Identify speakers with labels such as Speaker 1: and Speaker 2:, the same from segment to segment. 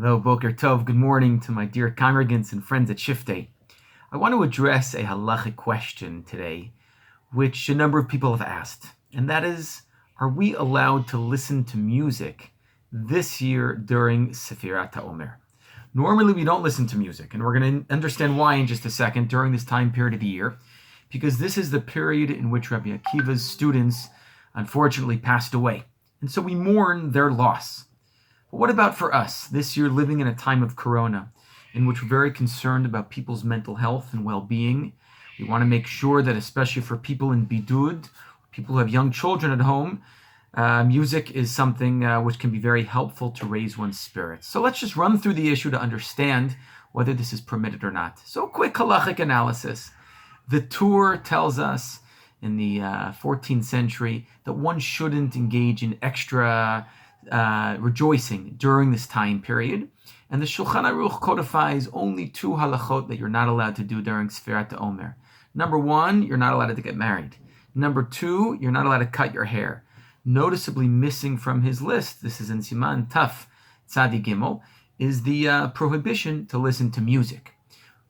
Speaker 1: Hello, Boker Tov. Good morning to my dear congregants and friends at Shiftay. I want to address a halachic question today, which a number of people have asked, and that is, are we allowed to listen to music this year during Sefirat Haomer? Normally, we don't listen to music, and we're going to understand why in just a second during this time period of the year, because this is the period in which Rabbi Akiva's students unfortunately passed away, and so we mourn their loss. But what about for us, this year living in a time of corona, in which we're very concerned about people's mental health and well-being? We want to make sure that, especially for people in bidud, people who have young children at home, music is something which can be very helpful to raise one's spirits. So let's just run through the issue to understand whether this is permitted or not. So quick halachic analysis. The Torah tells us in the 14th century that one shouldn't engage in extra rejoicing during this time period. And the Shulchan Aruch codifies only two halachot that you're not allowed to do during Sefirat Haomer. Number one, you're not allowed to get married. Number two, you're not allowed to cut your hair. Noticeably missing from his list, this is in Siman Taf Tzadi Gimel, is the prohibition to listen to music.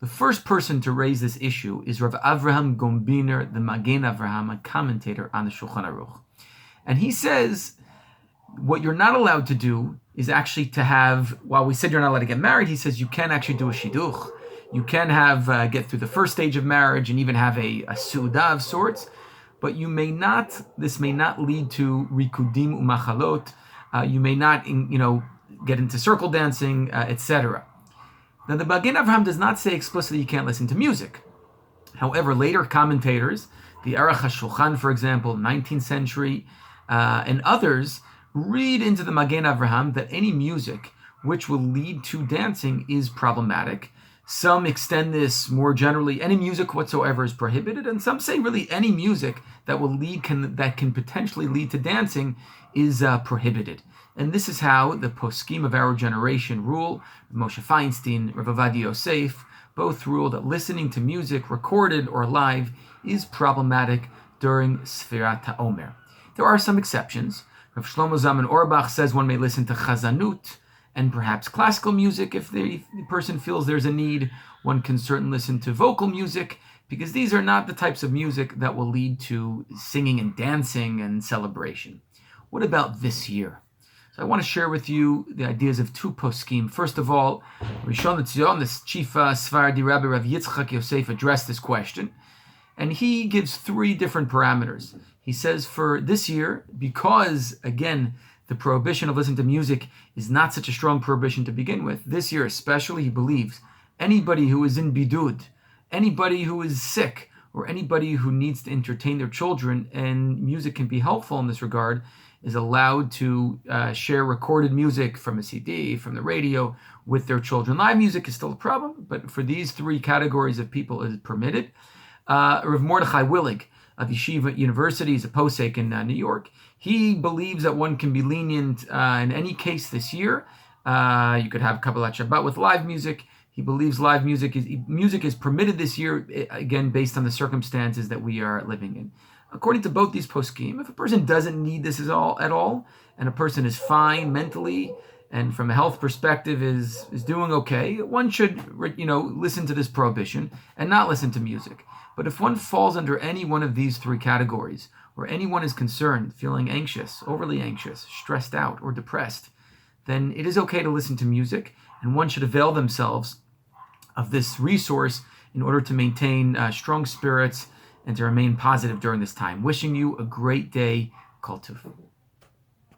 Speaker 1: The first person to raise this issue is Rav Avraham Gombiner, the Magen Avraham, a commentator on the Shulchan Aruch. And he says, what you're not allowed to do is actually to have, while we said you're not allowed to get married, he says you can actually do a shidduch. You can have, get through the first stage of marriage and even have a su'udah of sorts, but this may not lead to rikudim umachalot. You may not, get into circle dancing, etc. Now, the Magen Avraham does not say explicitly you can't listen to music. However, later commentators, the Aruch HaShulchan, for example, 19th century, and others, read into the Magen Avraham that any music which will lead to dancing is problematic. Some extend this more generally, any music whatsoever is prohibited, and some say really any music that can potentially lead to dancing is prohibited. And this is how the poskim of our generation rule. Moshe Feinstein, Rav Ovadia Yosef, both rule that listening to music recorded or live is problematic during Sefirat Haomer. There are some exceptions. Rav Shlomo Zalman Auerbach says one may listen to chazanut and perhaps classical music if the person feels there's a need. One can certainly listen to vocal music because these are not the types of music that will lead to singing and dancing and celebration. What about this year? So I want to share with you the ideas of two poskim. First of all, Rishon LeZion, the chief Sephardi Rabbi Rav Yitzchak Yosef, addressed this question, and he gives three different parameters. He says for this year, because, again, the prohibition of listening to music is not such a strong prohibition to begin with, this year especially, he believes anybody who is in bidud, anybody who is sick, or anybody who needs to entertain their children, and music can be helpful in this regard, is allowed to share recorded music from a CD, from the radio, with their children. Live music is still a problem, but for these three categories of people, it is permitted. Rav Mordechai Willig of Yeshiva University, is a posek in New York. He believes that one can be lenient in any case this year. You could have Kabbalat Shabbat with live music. He believes live music is permitted this year, again, based on the circumstances that we are living in. According to both these poskim, if a person doesn't need this at all, and a person is fine mentally, and from a health perspective is doing okay, one should, listen to this prohibition and not listen to music. But if one falls under any one of these three categories, or anyone is concerned, feeling anxious, overly anxious, stressed out, or depressed, then it is okay to listen to music, and one should avail themselves of this resource in order to maintain strong spirits and to remain positive during this time. Wishing you a great day. Kol Tov.